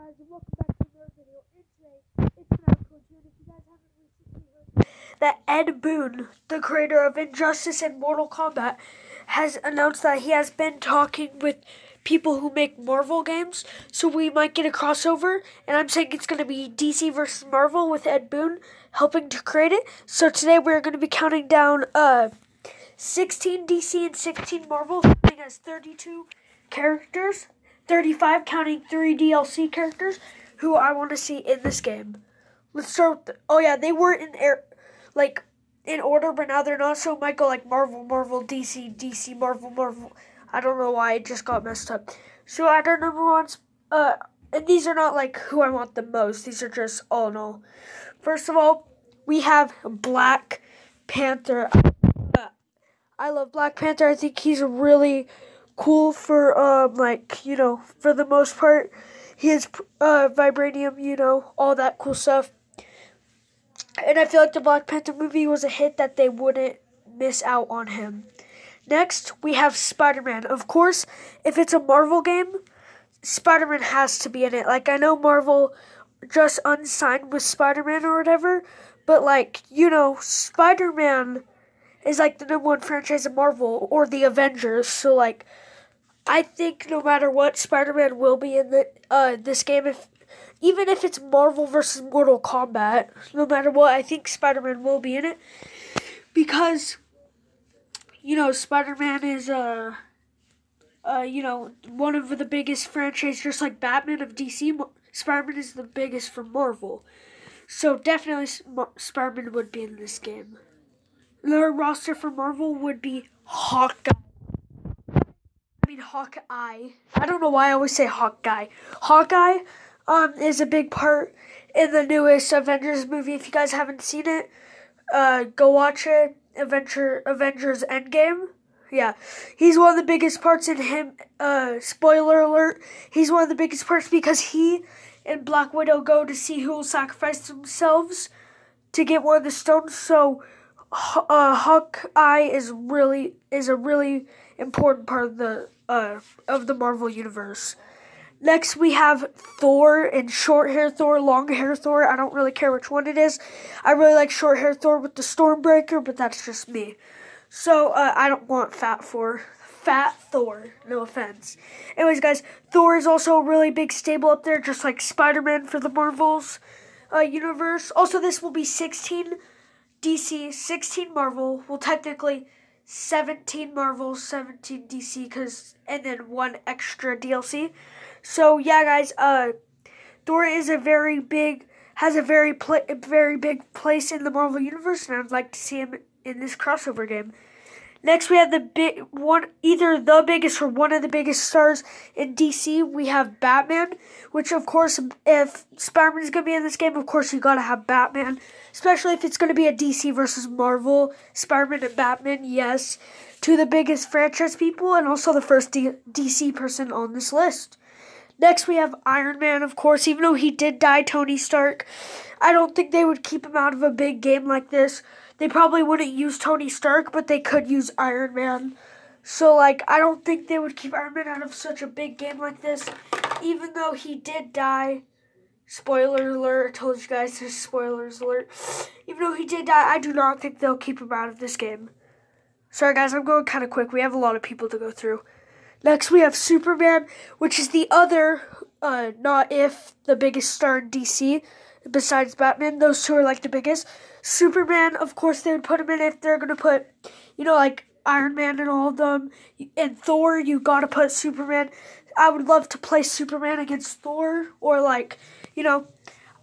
guys, and welcome back to another video. And today, it's Mantle. And if you guys haven't recently heard that Ed Boon, the creator of Injustice and Mortal Kombat, has announced that he has been talking with people who make Marvel games, so we might get a crossover, and I'm saying it's going to be DC versus Marvel with Ed Boon helping to create it. So today we're going to be counting down 16 DC and 16 Marvel, counting as 32 characters. 35 counting 3 DLC characters who I want to see in this game. Let's start with they were in order, but now they're not, so it might go like Marvel, DC, DC, Marvel. I don't know why, it just got messed up. So at our number ones, and these are not like who I want the most, these are just all in all. First of all, we have Black Panther. I love Black Panther. I think he's really cool for for the most part. He has vibranium, all that cool stuff. And I feel like the Black Panther movie was a hit that they wouldn't miss out on him. Next, we have SpiderMan. Of course, if it's a Marvel game, SpiderMan has to be in it. Like, I know Marvel just unsigned with SpiderMan or whatever, but SpiderMan is like the #1 franchise of Marvel or the Avengers. So I think no matter what, Spider-Man will be in this game. Even if it's Marvel versus Mortal Kombat, no matter what, I think Spider-Man will be in it. Because, Spider-Man is, one of the biggest franchises, just like Batman of DC. Spider-Man is the biggest for Marvel. So definitely Spider-Man would be in this game. Their roster for Marvel would be Hawkeye. Hawkeye. I don't know why I always say Hawkeye. Hawkeye is a big part in the newest Avengers movie. If you guys haven't seen it, go watch it. Avengers Endgame. Yeah. He's one of the biggest parts in him. Spoiler alert. He's one of the biggest parts because he and Black Widow go to see who will sacrifice themselves to get one of the stones. So Hawkeye is a really important part of the Marvel universe. Next, we have Thor and short hair Thor, long hair Thor. I don't really care which one it is. I really like short hair Thor with the Stormbreaker, but that's just me. So I don't want fat Thor. No offense. Anyways, guys, Thor is also a really big stable up there, just like Spider-Man for the Marvel's universe. Also, this will be 16 DC, 16 Marvel. Well, technically 17 Marvel, 17 DC, and then 1 extra DLC. So yeah, guys, Thor is has a very big place in the Marvel universe, and I'd like to see him in this crossover game. Next, we have either the biggest or one of the biggest stars in DC. We have Batman, which of course, if Spider-Man is going to be in this game, of course you got to have Batman. Especially if it's going to be a DC versus Marvel, Spider-Man and Batman, yes. Two of the biggest franchise people, and also the first DC person on this list. Next, we have Iron Man, of course. Even though he did die, Tony Stark, I don't think they would keep him out of a big game like this. They probably wouldn't use Tony Stark, but they could use Iron Man. So, I don't think they would keep Iron Man out of such a big game like this. Even though he did die. Spoiler alert. I told you guys there's spoilers alert. Even though he did die, I do not think they'll keep him out of this game. Sorry, guys, I'm going kind of quick. We have a lot of people to go through. Next, we have Superman, which is the other, the biggest star in DC, besides Batman. Those two are, the biggest. Superman, of course, they would put him in if they're going to put, Iron Man and all of them. And Thor, you got to put Superman. I would love to play Superman against Thor, or,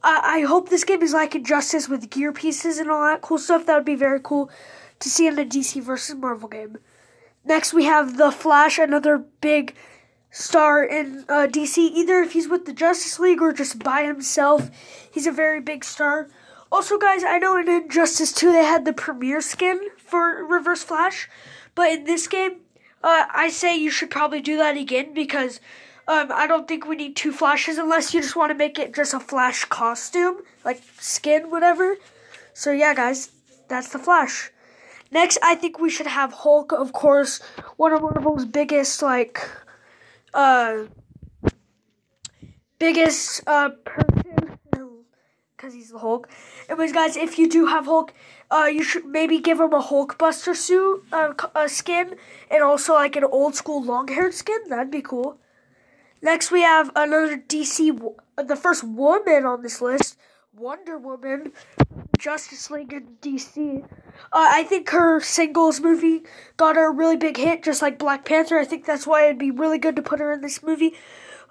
I hope this game is like Injustice with gear pieces and all that cool stuff. That would be very cool to see in a DC versus Marvel game. Next, we have The Flash, another big star in DC. Either if he's with the Justice League or just by himself, he's a very big star. Also, guys, I know in Injustice 2 they had the premiere skin for Reverse Flash, but in this game, I say you should probably do that again because I don't think we need 2 Flashes unless you just want to make it just a Flash costume, like skin, whatever. So yeah, guys, that's The Flash. Next, I think we should have Hulk, of course, one of Marvel's biggest, biggest person, because he's the Hulk. Anyways, guys, if you do have Hulk, you should maybe give him a Hulkbuster suit, skin, and also like an old school long-haired skin. That'd be cool. Next, we have another DC, the first woman on this list, Wonder Woman, Justice League in DC. I think her singles movie got her a really big hit, just like Black Panther. I think that's why it'd be really good to put her in this movie.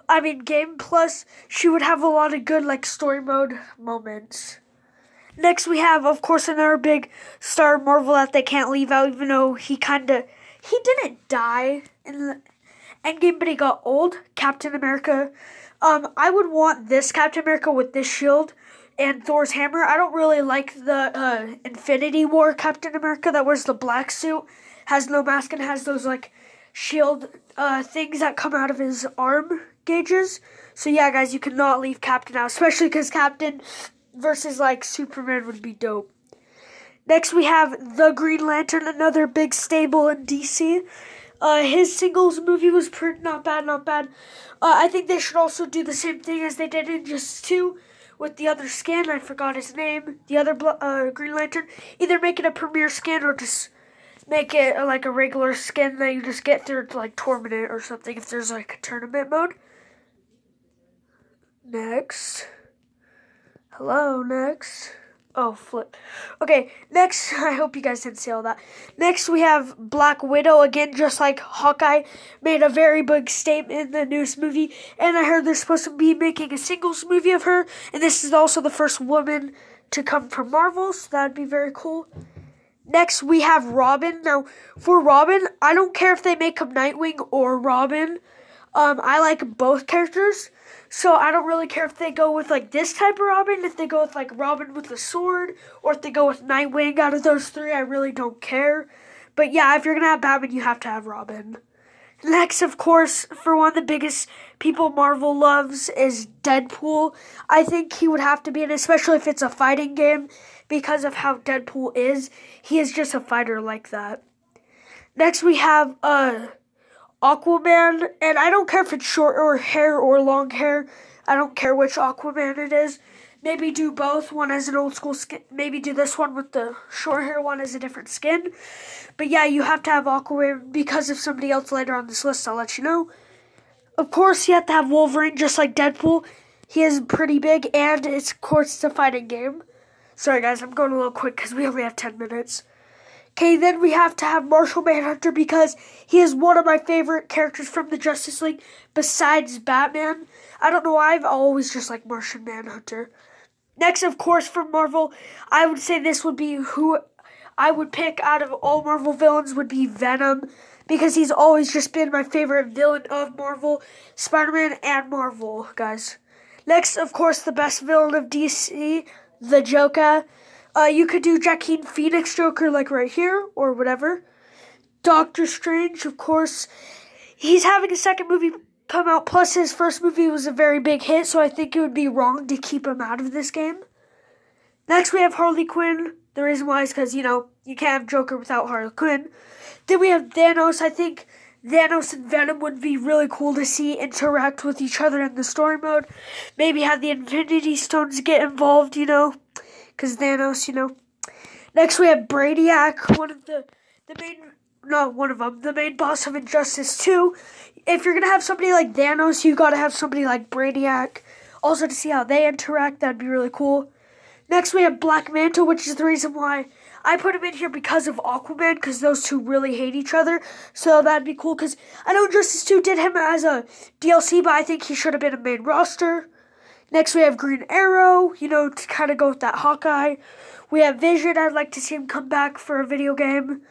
I mean, game plus, she would have a lot of good, like, story mode moments. Next, we have, of course, another big star Marvel that they can't leave out, even though he didn't die in the Endgame, but he got old. Captain America. I would want this Captain America with this shield and Thor's hammer. I don't really like the Infinity War Captain America that wears the black suit, has no mask, and has those, like, shield things that come out of his arm gauges. So yeah, guys, you cannot leave Captain out, especially because Captain versus like Superman would be dope. Next, we have the Green Lantern, another big stable in DC. His singles movie was not bad. I think they should also do the same thing as they did in Justice 2 with the other skin. I forgot his name. The other Green Lantern. Either make it a premier skin or just make it like a regular skin that you just get through to like Torment or something if there's like a tournament mode. Next. Oh, flip. Okay, next, I hope you guys didn't see all that. Next, we have Black Widow, again, just like Hawkeye, made a very big statement in the newest movie, and I heard they're supposed to be making a singles movie of her, and this is also the first woman to come from Marvel, so that'd be very cool. Next, we have Robin. Now, for Robin, I don't care if they make him Nightwing or Robin. I like both characters. So I don't really care if they go with like this type of Robin, if they go with like Robin with a sword, or if they go with Nightwing. Out of those three, I really don't care. But yeah, if you're going to have Batman, you have to have Robin. Next, of course, for one of the biggest people Marvel loves is Deadpool. I think he would have to be in, especially if it's a fighting game, because of how Deadpool is. He is just a fighter like that. Next, we have Aquaman, and I don't care if it's short or hair or long hair. I don't care which Aquaman it is. Maybe do both. One as an old school skin. Maybe do this one with the short hair, one as a different skin. But yeah, you have to have Aquaman because of somebody else later on this list. I'll let you know. Of course, you have to have Wolverine, just like Deadpool. He is pretty big, and it's, of course, a fighting game. Sorry, guys, I'm going a little quick because we only have 10 minutes. Okay, then we have to have Martian Manhunter because he is one of my favorite characters from the Justice League besides Batman. I don't know why, I've always just liked Martian Manhunter. Next, of course, from Marvel, I would say this would be who I would pick out of all Marvel villains would be Venom, because he's always just been my favorite villain of Marvel, SpiderMan and Marvel, guys. Next, of course, the best villain of DC, the Joker. You could do Joaquin Phoenix Joker, like right here, or whatever. Doctor Strange, of course. He's having a second movie come out, plus his first movie was a very big hit, so I think it would be wrong to keep him out of this game. Next, we have Harley Quinn. The reason why is because, you can't have Joker without Harley Quinn. Then we have Thanos. I think Thanos and Venom would be really cool to see interact with each other in the story mode. Maybe have the Infinity Stones get involved, because Thanos, Next, we have Brainiac, one of the main boss of Injustice 2. If you're going to have somebody like Thanos, you got to have somebody like Brainiac. Also, to see how they interact, that'd be really cool. Next, we have Black Mantle, which is the reason why I put him in here because of Aquaman, because those two really hate each other. So that'd be cool, because I know Injustice 2 did him as a DLC, but I think he should have been a main roster. Next, we have Green Arrow, to kind of go with that Hawkeye. We have Vision. I'd like to see him come back for a video game.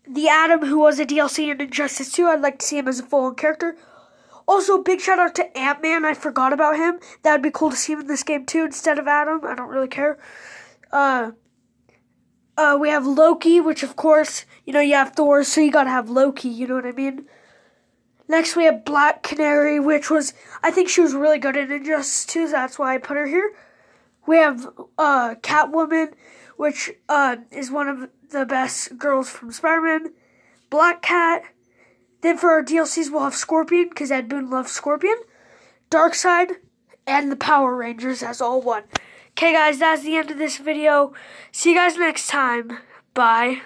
The Atom, who was a DLC in Injustice 2, I'd like to see him as a full-on character. Also, big shout out to Ant-Man. I forgot about him. That would be cool to see him in this game, too, instead of Atom. I don't really care. We have Loki, which, of course, you have Thor, so you gotta have Loki, you know what I mean? Next, we have Black Canary, I think she was really good in Injustice 2, so that's why I put her here. We have Catwoman, which is one of the best girls from Spider-Man. Black Cat. Then for our DLCs, we'll have Scorpion, because Ed Boon loves Scorpion. Darkseid, and the Power Rangers as all one. Okay, guys, that's the end of this video. See you guys next time. Bye.